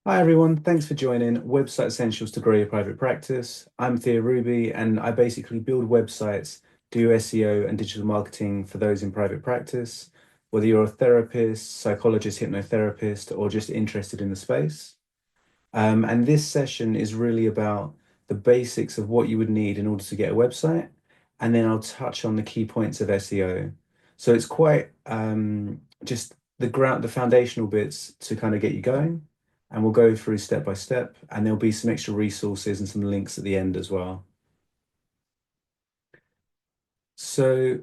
Hi everyone, thanks for joining Website Essentials to Grow Your Private Practice. I'm Thea Ruby and I basically build websites, do SEO and digital marketing for those in private practice, whether you're a therapist, psychologist, hypnotherapist, or just interested in the space. And this session is really about the basics of what you would need in order to get a website, and then I'll touch on the key points of SEO. So it's quite just the foundational bits to kind of get you going, and we'll go through step by step, and there'll be some extra resources and some links at the end as well. So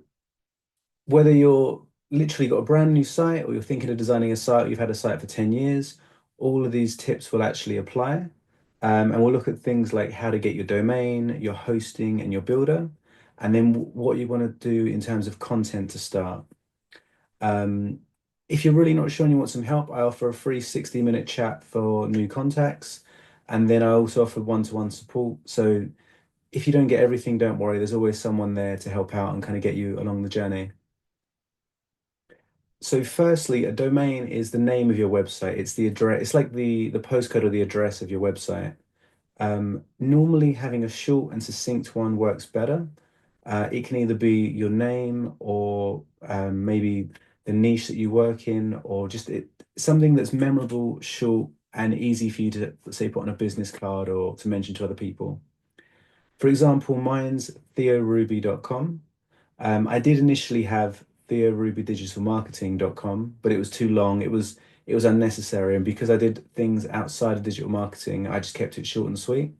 whether you're literally got a brand new site or you're thinking of designing a site, or you've had a site for 10 years, all of these tips will actually apply. And we'll look at things like how to get your domain, your hosting, and your builder, and then what you want to do in terms of content to start. Um, if you're really not sure and you want some help, I offer a free 60-minute chat for new contacts. And then I also offer one-to-one support. So if you don't get everything, don't worry, there's always someone there to help out and kind of get you along the journey. So firstly, a domain is the name of your website. It's the address. It's like the postcode or the address of your website. Normally, having a short and succinct one works better. It can either be your name or maybe the niche that you work in, or just something that's memorable, short, and easy for you to, say, put on a business card or to mention to other people. For example, mine's theoruby.com. I did initially have theorubydigitalmarketing.com, but it was too long. It was unnecessary, and because I did things outside of digital marketing, I just kept it short and sweet.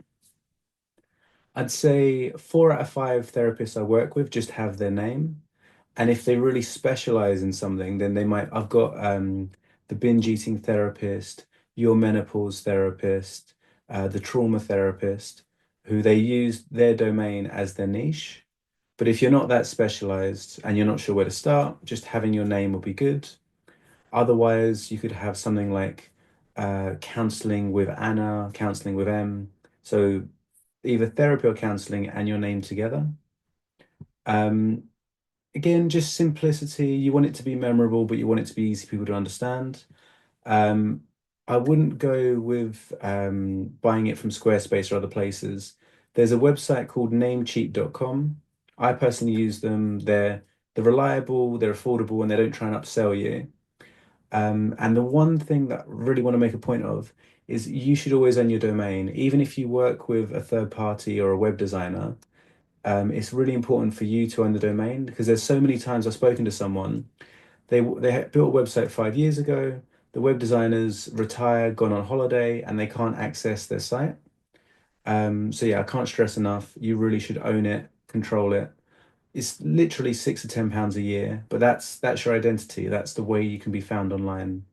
I'd say 4 out of 5 therapists I work with just have their name, and if they really specialize in something, then they might. I've got the binge eating therapist, your menopause therapist, the trauma therapist, who they use their domain as their niche. But if you're not that specialized and you're not sure where to start, just having your name will be good. Otherwise, you could have something like counseling with Anna, counseling with M. So either therapy or counseling and your name together. Um, Again, just simplicity. You want it to be memorable, but you want it to be easy for people to understand. Um, I wouldn't go with buying it from Squarespace or other places. There's a website called namecheap.com. I personally use them. They're reliable, they're affordable, and they don't try and upsell you. And the one thing that I really want to make a point of is you should always own your domain, even if you work with a third party or a web designer. It's really important for you to own the domain because there's so many times I've spoken to someone. They built a website 5 years ago. The web designers retired, gone on holiday, and they can't access their site. So yeah, I can't stress enough. You really should own it, control it. It's literally £6 to £10 a year, but that's your identity. That's the way you can be found online.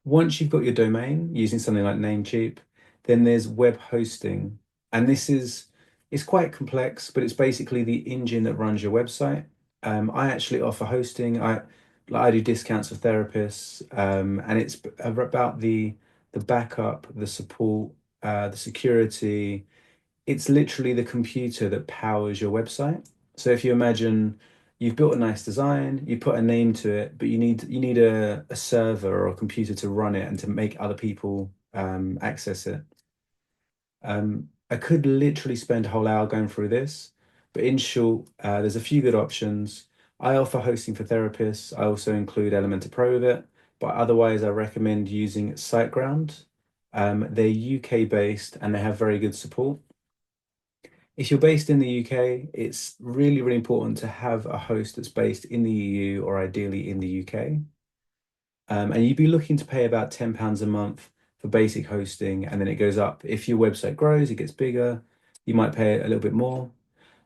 Once you've got your domain using something like Namecheap, then there's web hosting. And it's quite complex, but it's basically the engine that runs your website. I actually offer hosting. I do discounts for therapists, and it's about the backup, the support, the security. It's literally the computer that powers your website. So if you imagine you've built a nice design, you put a name to it, but you need a server or a computer to run it and to make other people access it. I could literally spend a whole hour going through this, but in short, there's a few good options. I offer hosting for therapists. I also include Elementor Pro with it, but otherwise I recommend using SiteGround. They're UK based and they have very good support. If you're based in the UK, it's really, really important to have a host that's based in the EU or ideally in the UK. And you'd be looking to pay about £10 a month for basic hosting, and then it goes up. If your website grows, it gets bigger, you might pay a little bit more.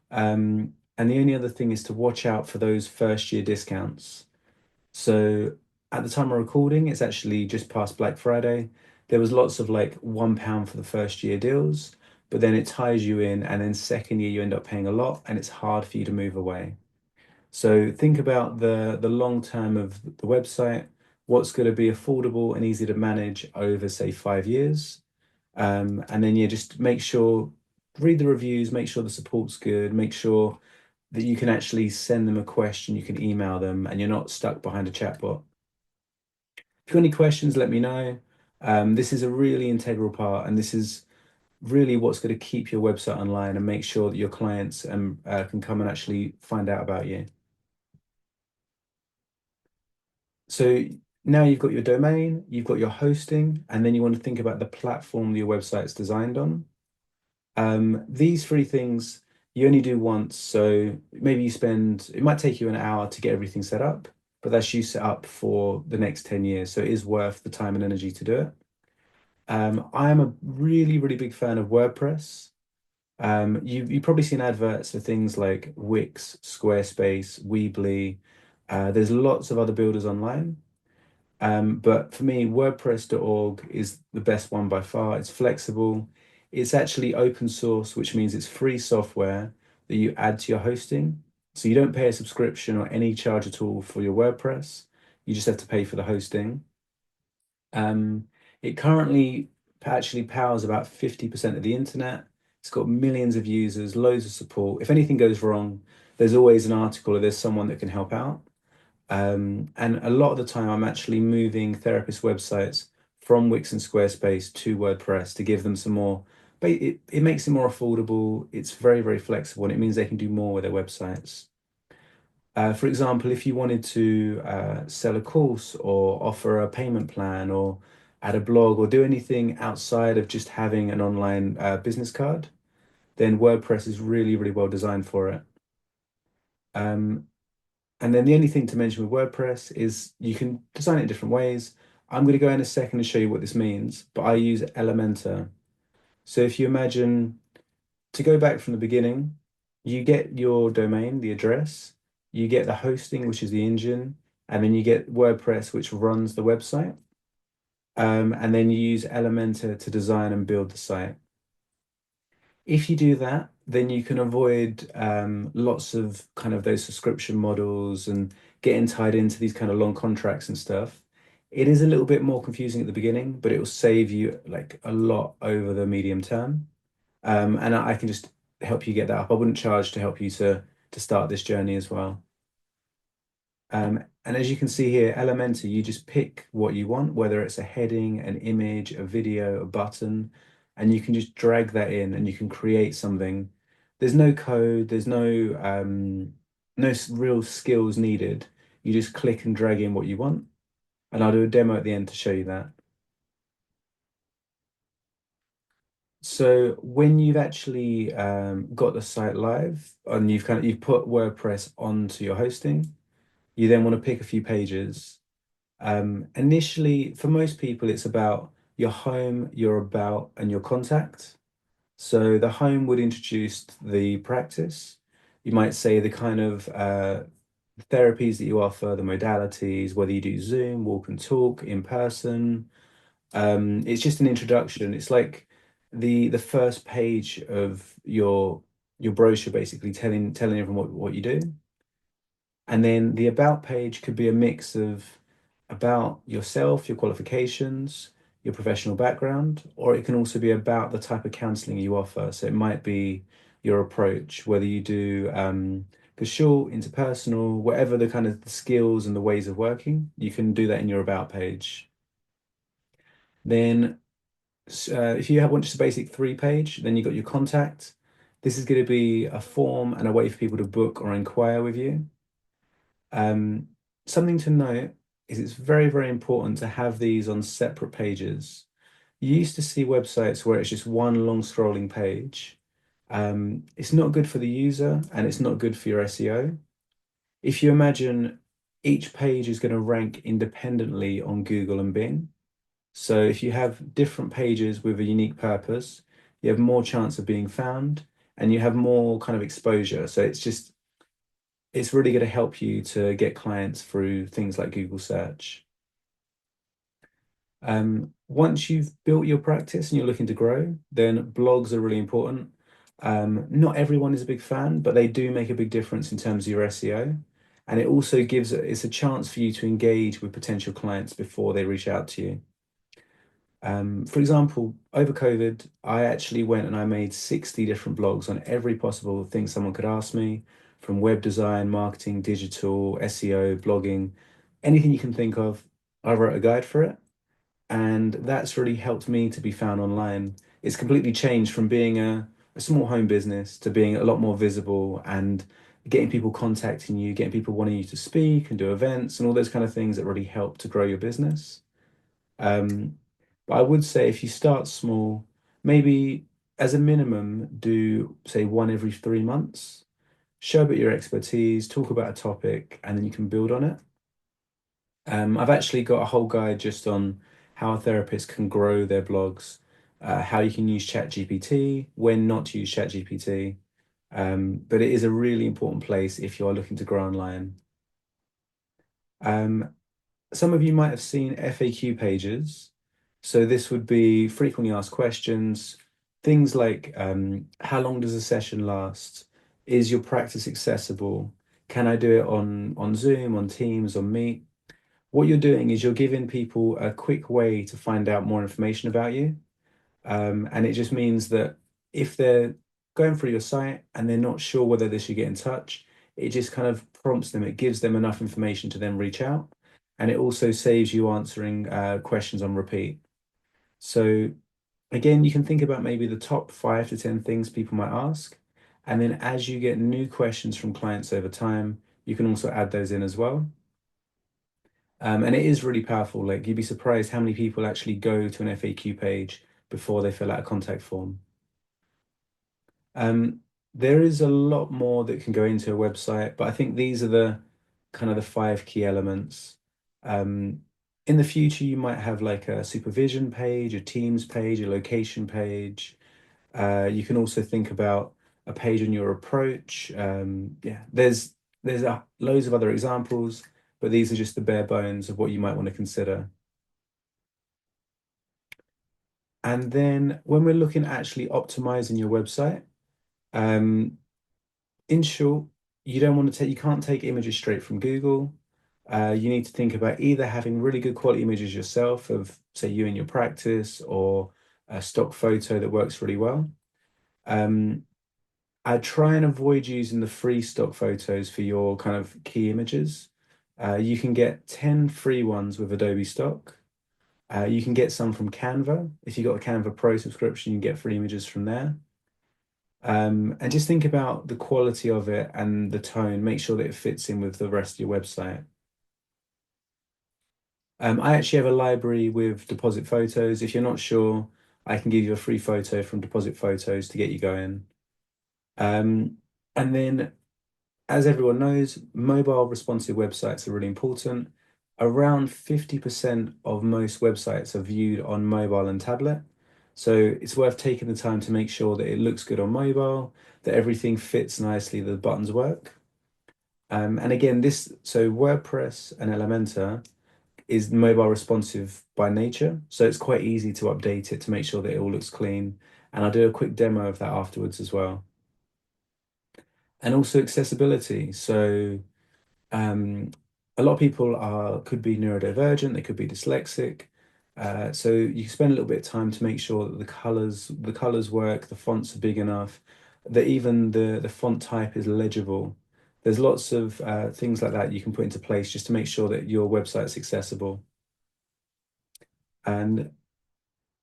And the only other thing is to watch out for those first year discounts. So at the time of recording, it's actually just past Black Friday. There was lots of like £1 for the first year deals, but then it ties you in, and then second year you end up paying a lot, and it's hard for you to move away. So think about the long term of the website, what's going to be affordable and easy to manage over, say, 5 years. And then yeah, just make sure, read the reviews, make sure the support's good, make sure that you can actually send them a question, you can email them, and you're not stuck behind a chatbot. If you've got any questions, let me know. This is a really integral part, and this is really what's going to keep your website online and make sure that your clients can come and actually find out about you. So now you've got your domain, you've got your hosting, and then you want to think about the platform that your website's designed on. These three things you only do once, so maybe it might take you an hour to get everything set up, but that's you set up for the next 10 years. So it is worth the time and energy to do it. I am a really, really big fan of WordPress. You've probably seen adverts for things like Wix, Squarespace, Weebly. There's lots of other builders online. But for me, WordPress.org is the best one by far. It's flexible. It's actually open source, which means it's free software that you add to your hosting. So you don't pay a subscription or any charge at all for your WordPress. You just have to pay for the hosting. It currently actually powers about 50% of the internet. It's got millions of users, loads of support. If anything goes wrong, there's always an article or there's someone that can help out. And a lot of the time, I'm actually moving therapist websites from Wix and Squarespace to WordPress to give them some more. But it makes it more affordable. It's very, very flexible, and it means they can do more with their websites. For example, if you wanted to sell a course or offer a payment plan or add a blog or do anything outside of just having an online business card, then WordPress is really, really well designed for it. Um, and then the only thing to mention with WordPress is you can design it in different ways. I'm going to go in a second and show you what this means, but I use Elementor. So if you imagine to go back from the beginning, you get your domain, the address, you get the hosting, which is the engine, and then you get WordPress, which runs the website. And then you use Elementor to design and build the site. If you do that, then you can avoid lots of kind of those subscription models and getting tied into these kind of long contracts and stuff. It is a little bit more confusing at the beginning, but it will save you like a lot over the medium term. And I can just help you get that up. I wouldn't charge to help you to start this journey as well. And as you can see here, Elementor, you just pick what you want, whether it's a heading, an image, a video, a button, and you can just drag that in and you can create something. There's no code, there's no real skills needed. You just click and drag in what you want. And I'll do a demo at the end to show you that. So when you've actually got the site live and you've put WordPress onto your hosting, you then want to pick a few pages. Initially, for most people, it's about your home, your about, and your contact. So the home would introduce the practice. You might say the kind of therapies that you offer, the modalities, whether you do Zoom, walk and talk, in person. It's just an introduction. It's like the first page of your brochure, basically telling everyone what you do. And then the about page could be a mix of about yourself, your qualifications, your professional background, or it can also be about the type of counseling you offer. So it might be your approach, whether you do short, interpersonal, whatever the kind of the skills and the ways of working, you can do that in your about page. Then if you want just a basic 3 page, then you've got your contact. This is going to be a form and a way for people to book or inquire with you. Um, Something to note is it's very, very important to have these on separate pages. You used to see websites where it's just one long scrolling page. It's not good for the user and it's not good for your SEO. If you imagine each page is going to rank independently on Google and Bing. So if you have different pages with a unique purpose, you have more chance of being found and you have more kind of exposure. So it's really going to help you to get clients through things like Google search. Once you've built your practice and you're looking to grow, then blogs are really important. Not everyone is a big fan, but they do make a big difference in terms of your SEO. And it also it's a chance for you to engage with potential clients before they reach out to you. For example, over COVID, I actually went and I made 60 different blogs on every possible thing someone could ask me, from web design, marketing, digital, SEO, blogging, anything you can think of. I wrote a guide for it. And that's really helped me to be found online. It's completely changed from being a small home business to being a lot more visible and getting people contacting you, getting people wanting you to speak and do events and all those kind of things that really help to grow your business. Um, but I would say if you start small, maybe as a minimum, do say one every 3 months, show a bit your expertise, talk about a topic, and then you can build on it. I've actually got a whole guide just on how a therapist can grow their blogs, how you can use ChatGPT, when not to use ChatGPT. But it is a really important place if you are looking to grow online. Um, some of you might have seen FAQ pages. So this would be frequently asked questions, things like how long does a session last? Is your practice accessible? Can I do it on Zoom, on Teams, on Meet? What you're doing is you're giving people a quick way to find out more information about you. And it just means that if they're going through your site and they're not sure whether they should get in touch, it just kind of prompts them, it gives them enough information to then reach out. And it also saves you answering questions on repeat. So again, you can think about maybe the top 5 to 10 things people might ask. And then as you get new questions from clients over time, you can also add those in as well. And it is really powerful. Like you'd be surprised how many people actually go to an FAQ page before they fill out a contact form. Um, there is a lot more that can go into a website, but I think these are the kind of the 5 key elements. Um, in the future, you might have like a supervision page, a Teams page, a location page. You can also think about a page on your approach. Yeah, there's loads of other examples, but these are just the bare bones of what you might want to consider. And then when we're looking at actually optimizing your website, um, in short, you can't take images straight from Google. You need to think about either having really good quality images yourself of, say, you and your practice, or a stock photo that works really well. Um, I try and avoid using the free stock photos for your kind of key images. You can get 10 free ones with Adobe Stock. You can get some from Canva. If you got a Canva Pro subscription, you can get free images from there. And just think about the quality of it and the tone. Make sure that it fits in with the rest of your website. I actually have a library with deposit photos. If you're not sure, I can give you a free photo from Deposit Photos to get you going. Um, and then, as everyone knows, mobile responsive websites are really important. Around 50% of most websites are viewed on mobile and tablet. So it's worth taking the time to make sure that it looks good on mobile, that everything fits nicely, the buttons work. And again, so WordPress and Elementor is mobile responsive by nature. So it's quite easy to update it to make sure that it all looks clean. And I'll do a quick demo of that afterwards as well. And also accessibility. So Um, a lot of people could be neurodivergent, they could be dyslexic. So you spend a little bit of time to make sure that the colors work, the fonts are big enough, that even the font type is legible. There's lots of things like that you can put into place just to make sure that your website's accessible. And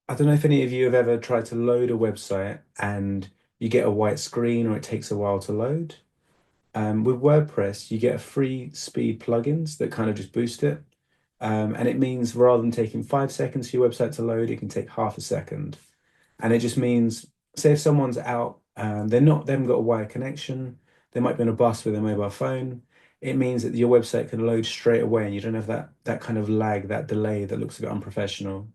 I don't know if any of you have ever tried to load a website and you get a white screen or it takes a while to load. With WordPress, you get a free speed plugins that kind of just boost it. And it means rather than taking 5 seconds for your website to load, it can take half a second. And it just means, say if someone's out, they haven't got a wired connection, they might be on a bus with a mobile phone. It means that your website can load straight away and you don't have that kind of lag, that delay that looks a bit unprofessional.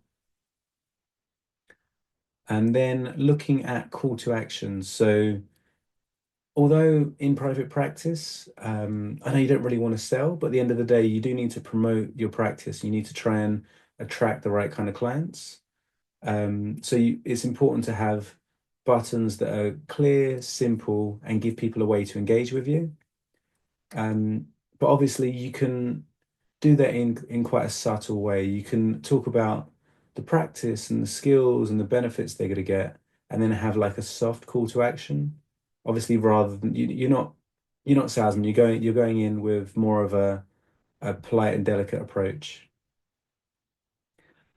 And then looking at call to action. So although in private practice, I know you don't really want to sell, but at the end of the day, you do need to promote your practice. You need to try and attract the right kind of clients. It's important to have buttons that are clear, simple, and give people a way to engage with you. Um, but obviously, you can do that in quite a subtle way. You can talk about the practice and the skills and the benefits they're going to get, and then have like a soft call to action. Obviously, rather than you're not salesman. You're going in with more of a polite and delicate approach.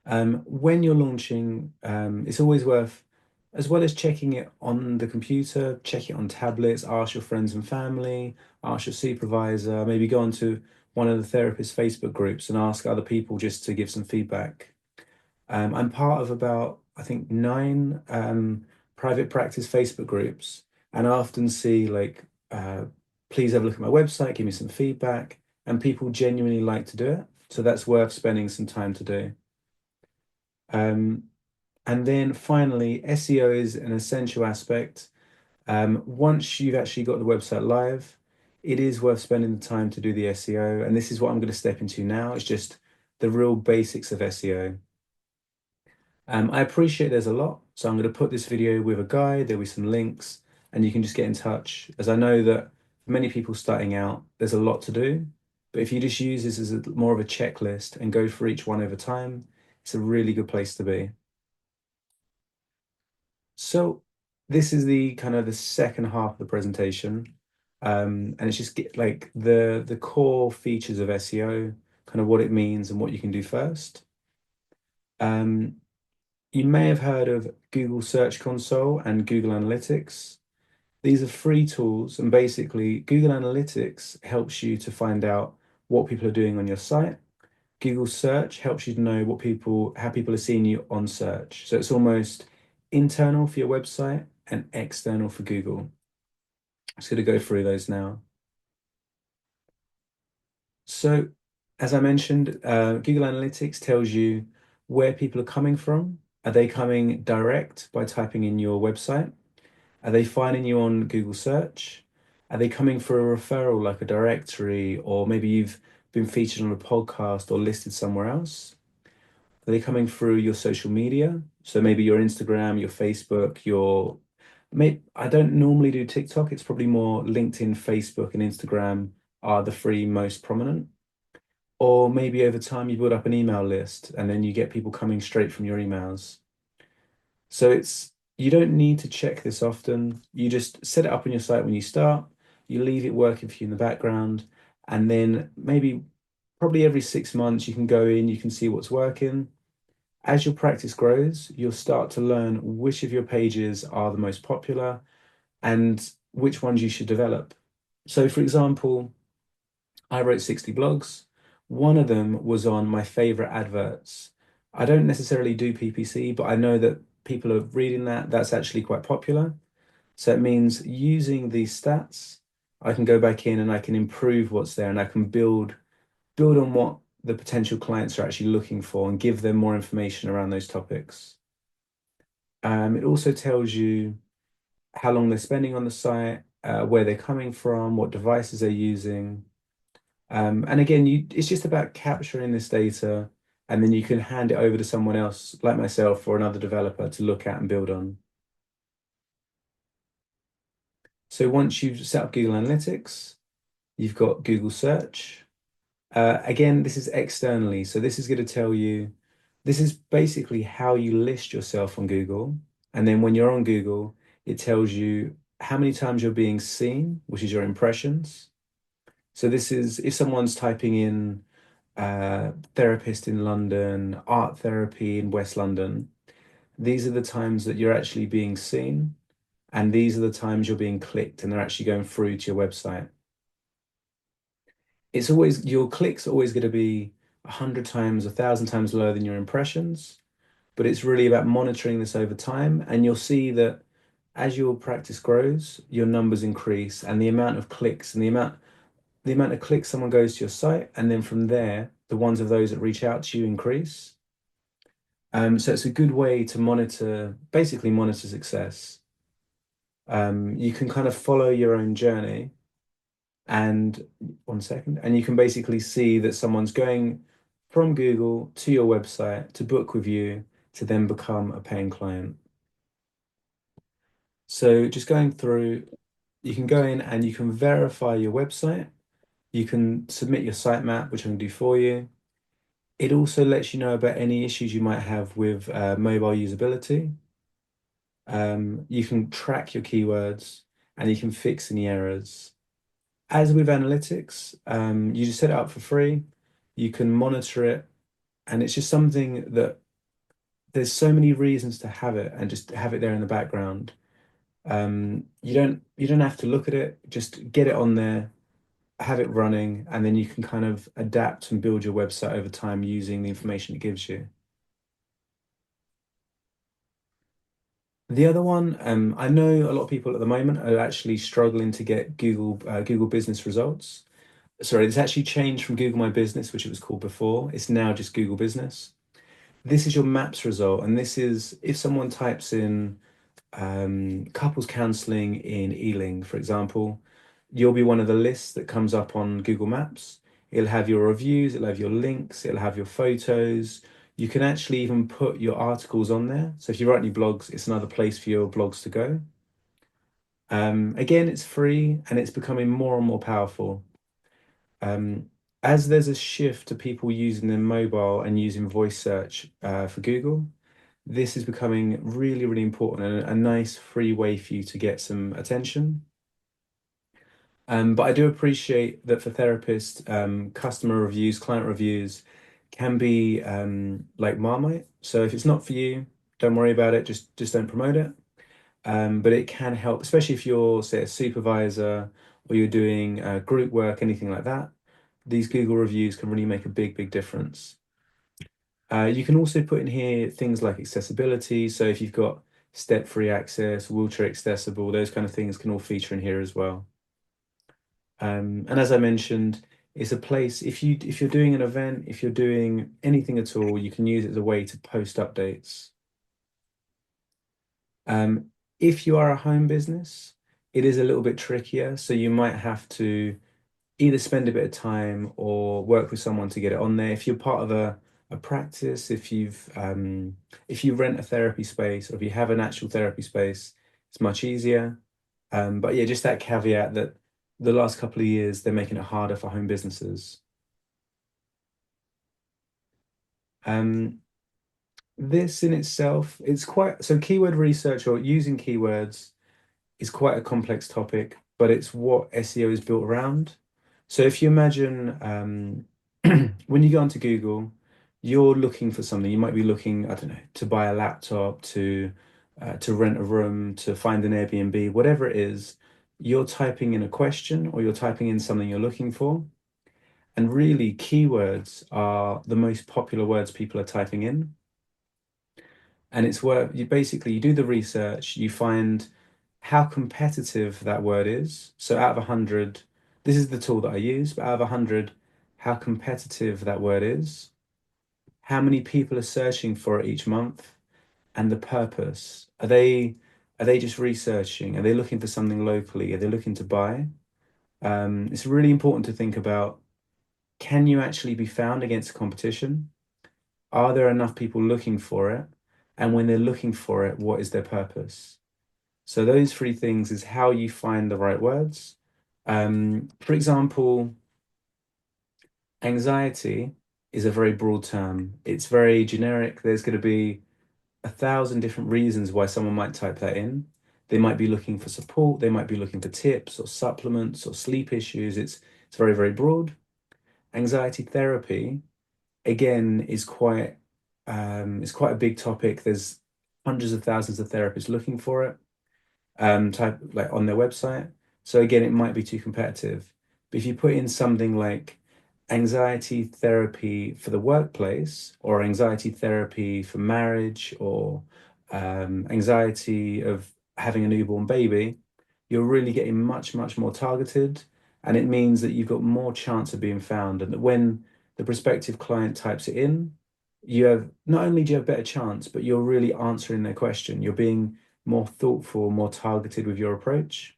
When you're launching, it's always worth, as well as checking it on the computer, check it on tablets, ask your friends and family, ask your supervisor, maybe go onto one of the therapist Facebook groups and ask other people just to give some feedback. I'm part of about, I think, nine private practice Facebook groups, and I often see like, please have a look at my website, give me some feedback, and people genuinely like to do it. So that's worth spending some time to do. Um, and then finally, SEO is an essential aspect. Once you've actually got the website live, it is worth spending the time to do the SEO. And this is what I'm going to step into now. It's just the real basics of SEO. I appreciate there's a lot, so I'm going to put this video with a guide, there'll be some links, and you can just get in touch, as I know that for many people starting out, there's a lot to do. But if you just use this as more of a checklist and go for each one over time, it's a really good place to be. So this is the kind of the second half of the presentation. And it's just like the core features of SEO, kind of what it means and what you can do first. Um, You may have heard of Google Search Console and Google Analytics. These are free tools, and basically, Google Analytics helps you to find out what people are doing on your site. Google Search helps you to know how people are seeing you on search. So it's almost internal for your website and external for Google. I'm just going to go through those now. So, as I mentioned, Google Analytics tells you where people are coming from. Are they coming direct by typing in your website? Are they finding you on Google search? Are they coming for a referral like a directory, or maybe you've been featured on a podcast or listed somewhere else? Are they coming through your social media? So maybe your Instagram, your Facebook, I don't normally do TikTok. It's probably more LinkedIn, Facebook, and Instagram are the three most prominent. Or maybe over time you build up an email list and then you get people coming straight from your emails. So you don't need to check this often. You just set it up on your site when you start, you leave it working for you in the background, and then maybe probably every 6 months you can go in, you can see what's working. As your practice grows, you'll start to learn which of your pages are the most popular and which ones you should develop. So, for example, I wrote 60 blogs. One of them was on my favorite adverts. I don't necessarily do PPC, but I know that people are reading that. That's actually quite popular. So it means using these stats, I can go back in and I can improve what's there and I can build on what the potential clients are actually looking for and give them more information around those topics. It also tells you how long they're spending on the site, where they're coming from, what devices they're using. And again, it's just about capturing this data, and then you can hand it over to someone else, like myself or another developer, to look at and build on. So once you've set up Google Analytics, you've got Google Search. Again, this is externally. So this is going to tell you, this is basically how you list yourself on Google. And then when you're on Google, it tells you how many times you're being seen, which is your impressions. So this is if someone's typing in therapist in London, art therapy in West London, these are the times that you're actually being seen, and these are the times you're being clicked and they're actually going through to your website. It's always your clicks are always going to be 100 times, 1,000 times lower than your impressions, but it's really about monitoring this over time, and you'll see that as your practice grows, your numbers increase, and the amount of clicks and the amount of clicks someone goes to your site, and then from there, the ones of those that reach out to you increase. So it's a good way to basically monitor success. You can kind of follow your own journey, and one second, and you can basically see that someone's going from Google to your website to book with you to then become a paying client. So just going through, you can go in and you can verify your website. You can submit your sitemap, which I can do for you. It also lets you know about any issues you might have with mobile usability. You can track your keywords and you can fix any errors. As with analytics, you just set it up for free. You can monitor it, and it's just something that there's so many reasons to have it and just have it there in the background. You don't have to look at it, just get it on there, have it running, and then you can kind of adapt and build your website over time using the information it gives you. The other one, I know a lot of people at the moment are actually struggling to get Google Business results. Sorry, it's actually changed from Google My Business, which it was called before. It's now just Google Business. This is your Maps result, and this is if someone types in couples counseling in Ealing, for example, you'll be one of the lists that comes up on Google Maps. It'll have your reviews, it'll have your links, it'll have your photos. You can actually even put your articles on there. So if you write any blogs, it's another place for your blogs to go. Again, it's free and it's becoming more and more powerful. As there's a shift to people using their mobile and using voice search for Google, this is becoming really, really important and a nice free way for you to get some attention. But I do appreciate that for therapists, customer reviews, client reviews can be like Marmite. So if it's not for you, don't worry about it. Just don't promote it. But it can help, especially if you're, say, a supervisor or you're doing group work, anything like that. These Google reviews can really make a big, big difference. You can also put in here things like accessibility. So if you've got step-free access, wheelchair accessible, those kind of things can all feature in here as well. And as I mentioned, it's a place if you're doing an event, if you're doing anything at all, you can use it as a way to post updates. Um, if you are a home business, it is a little bit trickier. So you might have to either spend a bit of time or work with someone to get it on there. If you're part of a practice, if you rent a therapy space or if you have an actual therapy space, it's much easier. But yeah, just that caveat that the last couple of years they're making it harder for home businesses. Um, this in itself, it's quite so keyword research or using keywords is quite a complex topic, but it's what SEO is built around. So if you imagine when you go onto Google, you're looking for something. You might be looking, I don't know, to buy a laptop, to rent a room, to find an Airbnb, whatever it is, you're typing in a question or you're typing in something you're looking for. And really, keywords are the most popular words people are typing in. And it's where you do the research, you find how competitive that word is. So out of 100, this is the tool that I use, but out of 100, how competitive that word is, how many people are searching for it each month, and the purpose. Are they just researching? Are they looking for something locally? Are they looking to buy? It's really important to think about, can you actually be found against competition? Are there enough people looking for it? And when they're looking for it, what is their purpose? So those three things is how you find the right words. For example, anxiety is a very broad term. It's very generic. There's going to be 1,000 different reasons why someone might type that in. They might be looking for support. They might be looking for tips or supplements or sleep issues. It's very, very broad. Anxiety therapy, again, is quite a big topic. There's hundreds of thousands of therapists looking for it. Type like on their website. So again, it might be too competitive. But if you put in something like anxiety therapy for the workplace or anxiety therapy for marriage or anxiety of having a newborn baby, you're really getting much, much more targeted. And it means that you've got more chance of being found. And that when the prospective client types it in, you have not only do you have better chance, but you're really answering their question. You're being more thoughtful, more targeted with your approach.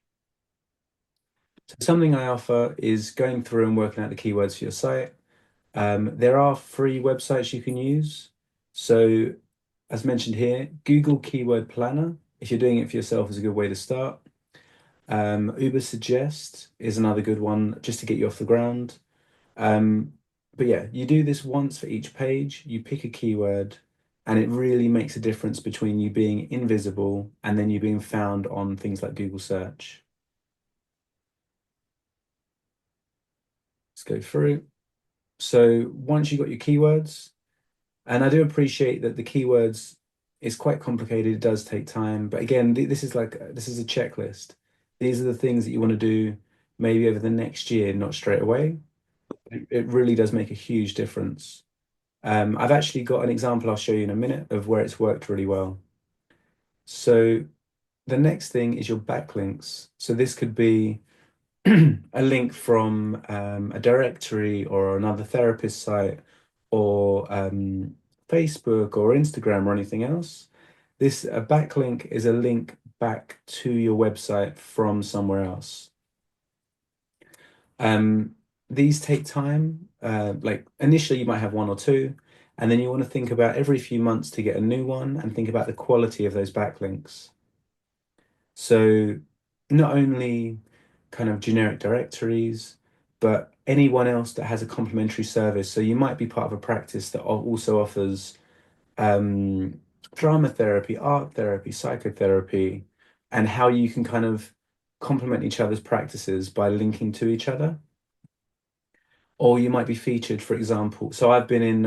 So something I offer is going through and working out the keywords for your site. There are free websites you can use. So as mentioned here, Google Keyword Planner, if you're doing it for yourself, is a good way to start. Ubersuggest is another good one just to get you off the ground. Um, but yeah, you do this once for each page, you pick a keyword, and it really makes a difference between you being invisible and then you being found on things like Google search. Let's go through. So once you've got your keywords, and I do appreciate that the keywords It's quite complicated. It does take time. But again, this is like this is a checklist. These are the things that you want to do maybe over the next year, not straight away. It really does make a huge difference. I've actually got an example I'll show you in a minute of where it's worked really well. So the next thing is your backlinks. So this could be a link from a directory or another therapist site or Facebook or Instagram or anything else. This a backlink is a link back to your website from somewhere else. Um, these take time. Like initially, you might have one or two, and then you want to think about every few months to get a new one and think about the quality of those backlinks. So not only kind of generic directories, but anyone else that has a complementary service. So you might be part of a practice that also offers um, drama therapy, art therapy, psychotherapy, and how you can kind of complement each other's practices by linking to each other. Or you might be featured, for example. So I've been in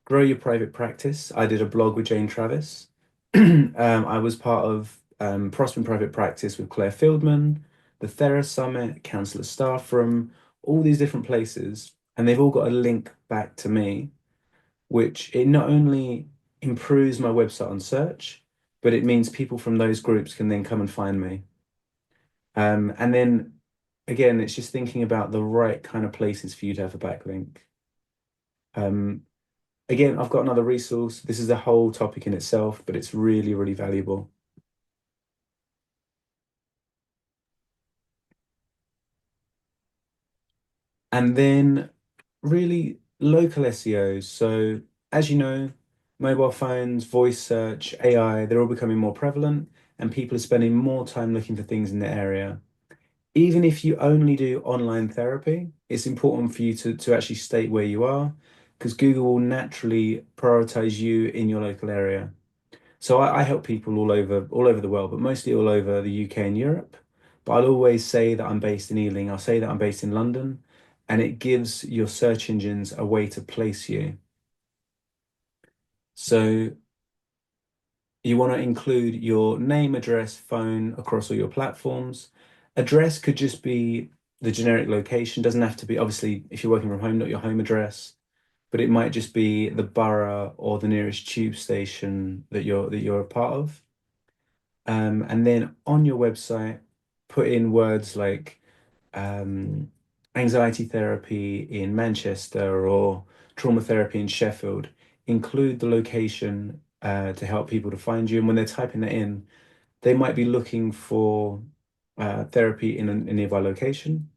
Grow Your Private Practice. I did a blog with Jane Travis. I was part of Prospering Private Practice with Claire Fieldman, the Thera Summit, Counselor Staff Room, all these different places. And they've all got a link back to me, which it not only improves my website on search, but it means people from those groups can then come and find me. And then again, it's just thinking about the right kind of places for you to have a backlink. Um, Again, I've got another resource. This is a whole topic in itself, but it's really, really valuable. And then really local SEO. So as you know, mobile phones, voice search, AI, they're all becoming more prevalent and people are spending more time looking for things in the area. Even if you only do online therapy, it's important for you to actually state where you are because Google will naturally prioritize you in your local area. So I help people all over the world, but mostly all over the UK and Europe. But I'll always say that I'm based in Ealing. I'll say that I'm based in London, and it gives your search engines a way to place you. So you want to include your name, address, phone across all your platforms. Address could just be the generic location, doesn't have to be, obviously, if you're working from home, not your home address, but it might just be the borough or the nearest tube station that you're a part of. And then on your website, put in words like um, anxiety therapy in Manchester or trauma therapy in Sheffield. Include the location to help people to find you. And when they're typing that in, they might be looking for therapy in a nearby location.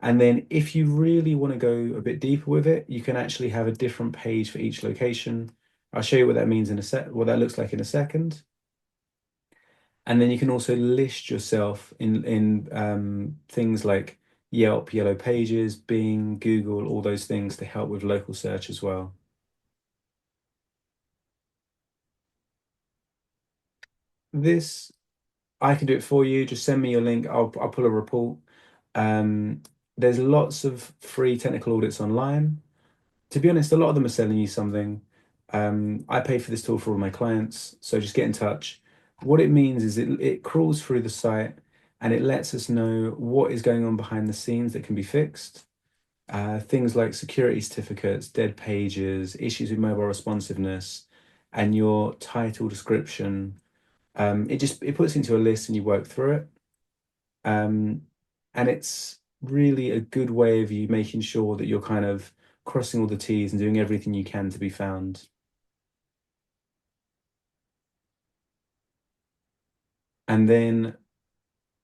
And then if you really want to go a bit deeper with it, you can actually have a different page for each location. I'll show you what that means in a sec, what that looks like in a second. And then you can also list yourself in things like Yelp, Yellow Pages, Bing, Google, all those things to help with local search as well. This I can do it for you. Just send me your link. I'll pull a report. Um, there's lots of free technical audits online. To be honest, a lot of them are selling you something. I pay for this tool for all my clients, so just get in touch. What it means is it crawls through the site and it lets us know what is going on behind the scenes that can be fixed. Things like security certificates, dead pages, issues with mobile responsiveness, and your title description. It puts it into a list and you work through it. Um, and it's really a good way of you making sure that you're kind of crossing all the T's and doing everything you can to be found. And then,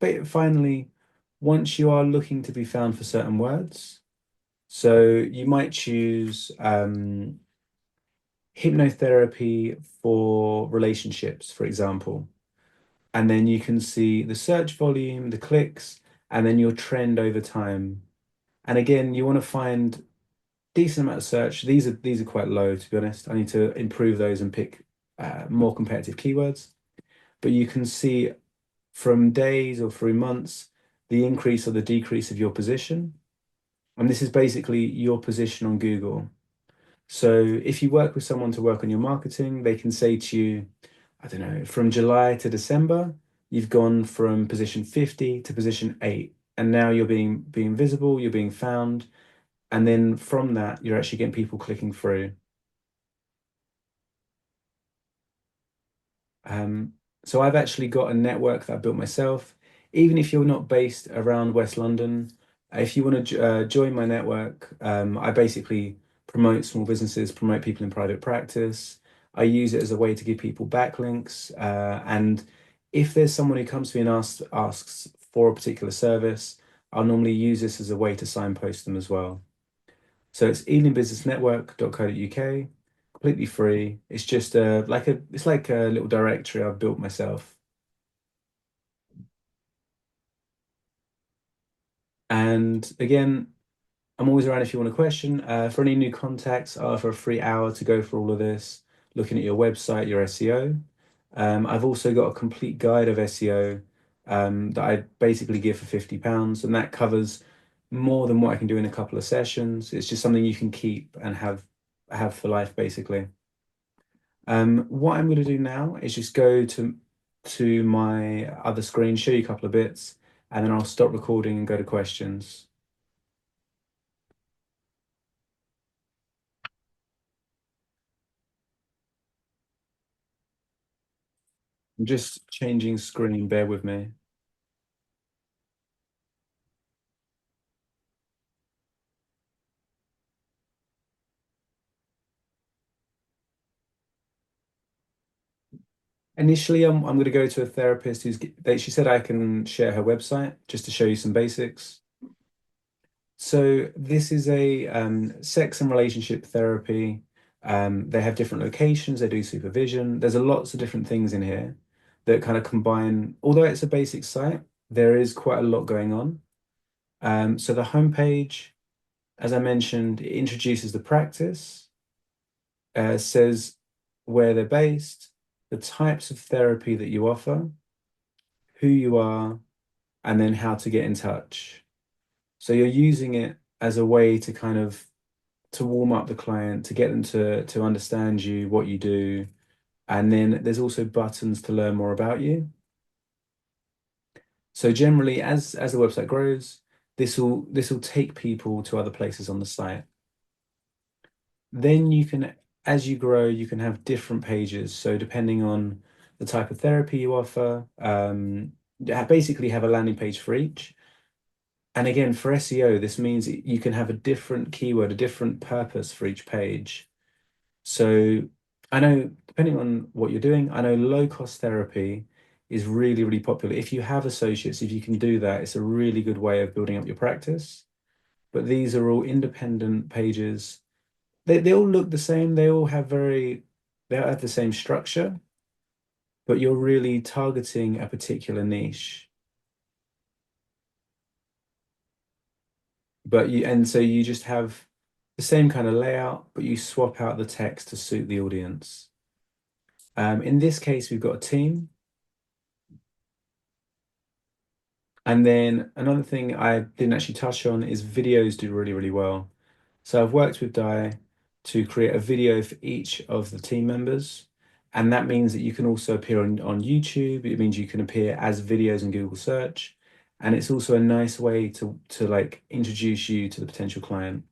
but finally, once you are looking to be found for certain words, so you might choose hypnotherapy for relationships, for example, and then you can see the search volume, the clicks, and then your trend over time. And again, you want to find decent amount of search. These are quite low, to be honest. I need to improve those and pick more competitive keywords. But you can see from days or through months the increase or the decrease of your position. And this is basically your position on Google. So if you work with someone to work on your marketing, they can say to you, I don't know, from July to December, you've gone from position 50 to position 8. And now you're being visible, you're being found. And then from that, you're actually getting people clicking through. Um, so I've actually got a network that I built myself. Even if you're not based around West London, if you want to join my network, I basically promote small businesses, promote people in private practice. I use it as a way to give people backlinks. And if there's someone who comes to me and asks for a particular service, I'll normally use this as a way to signpost them as well. So it's ealingbusinessnetwork.co.uk, completely free. It's just it's like a little directory I've built myself. And again, I'm always around if you want a question. For any new contacts, I offer a free hour to go through all of this, looking at your website, your SEO. I've also got a complete guide of SEO that I basically give for £50, and that covers more than what I can do in a couple of sessions. It's just something you can keep and have for life, basically. What I'm going to do now is just go to my other screen, show you a couple of bits, and then I'll stop recording and go to questions. I'm just changing screen, bear with me. Initially, I'm going to go to a therapist she said I can share her website just to show you some basics. So this is a sex and relationship therapy. They have different locations. They do supervision. There's a lots of different things in here that kind of combine. Although it's a basic site, there is quite a lot going on. So the homepage, as I mentioned, it introduces the practice, says where they're based, the types of therapy that you offer, who you are, and then how to get in touch. So you're using it as a way to kind of to warm up the client, to get them to understand you, what you do. And then there's also buttons to learn more about you. So generally, as the website grows, this will take people to other places on the site. Then you can, as you grow, you can have different pages. So depending on the type of therapy you offer, basically have a landing page for each. And again, for SEO, this means you can have a different keyword, a different purpose for each page. So I know, depending on what you're doing, I know low cost therapy is really, really popular. If you have associates, if you can do that, it's a really good way of building up your practice. But these are all independent pages. They all look the same. They all have the same structure, but you're really targeting a particular niche. And so you just have the same kind of layout, but you swap out the text to suit the audience. In this case, we've got a team. And then another thing I didn't actually touch on is videos do really, really well. So I've worked with Di to create a video for each of the team members. And that means that you can also appear on YouTube. It means you can appear as videos in Google search. And it's also a nice way to like introduce you to the potential client.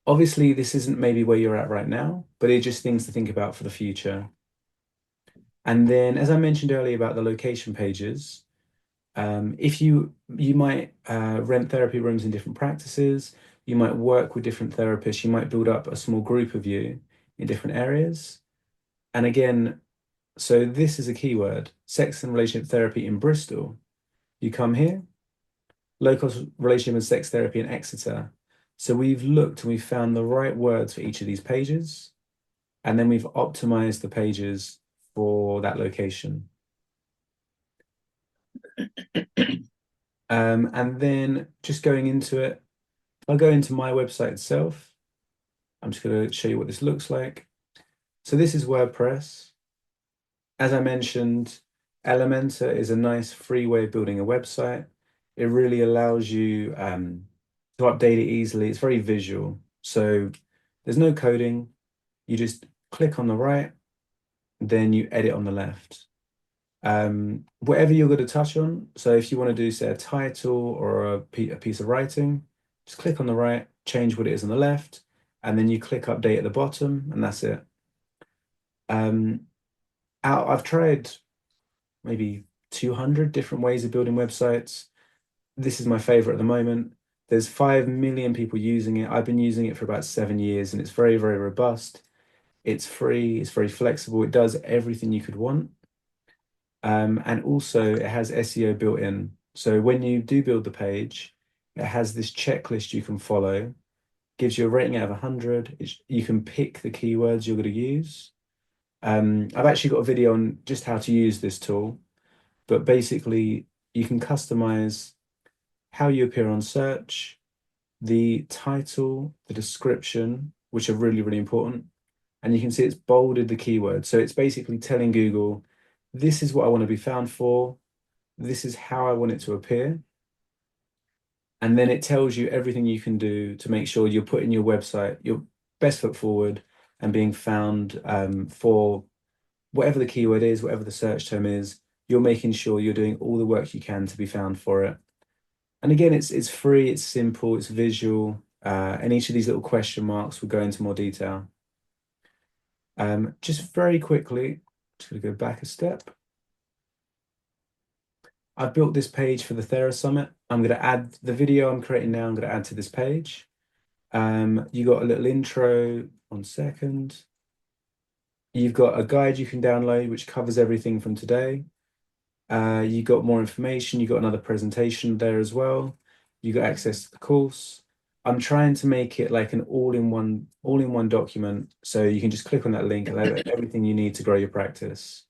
Obviously, this isn't maybe where you're at right now, but it's just things to think about for the future. And then, as I mentioned earlier about the location pages, if you might rent therapy rooms in different practices, you might work with different therapists, you might build up a small group of you in different areas. And again, so this is a keyword, sex and relationship therapy in Bristol. You come here, local relationship and sex therapy in Exeter. So we've looked and we've found the right words for each of these pages, and then we've optimized the pages for that location. And then just going into it, I'll go into my website itself. I'm just going to show you what this looks like. So this is WordPress. As I mentioned, Elementor is a nice free way of building a website. It really allows you to update it easily. It's very visual. So There's no coding. You just click on the right, then you edit on the left. Whatever you're going to touch on. So if you want to do, say, a title or a piece of writing, just click on the right, change what it is on the left, and then you click update at the bottom, and that's it. Um, I've tried maybe 200 different ways of building websites. This is my favorite at the moment. There's 5 million people using it. I've been using it for about 7 years, and it's very, very robust. It's free, it's very flexible, it does everything you could want. And also it has SEO built in. So when you do build the page, it has this checklist you can follow, gives you a rating out of 100. You can pick the keywords you're going to use. I've actually got a video on just how to use this tool, but basically you can customize how you appear on search, the title, the description, which are really, really important. And you can see it's bolded the keyword. So it's basically telling Google, this is what I want to be found for. This is how I want it to appear. And then it tells you everything you can do to make sure you're putting your website, your best foot forward and being found for whatever the keyword is, whatever the search term is. You're making sure you're doing all the work you can to be found for it. And again, it's free, it's simple, it's visual, and each of these little question marks will go into more detail. Just very quickly, just going to go back a step. I've built this page for the Thera Summit. I'm going to add the video I'm creating now, I'm going to add to this page. You got a little intro, 1 second. You've got a guide you can download, which covers everything from today. You got more information. You got another presentation there as well. You got access to the course. I'm trying to make it like an all-in-one document, so you can just click on that link and have everything you need to grow your practice.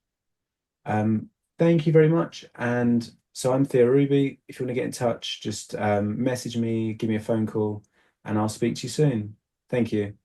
Thank you very much. And so I'm Theo Ruby. If you want to get in touch, just message me, give me a phone call, and I'll speak to you soon. Thank you.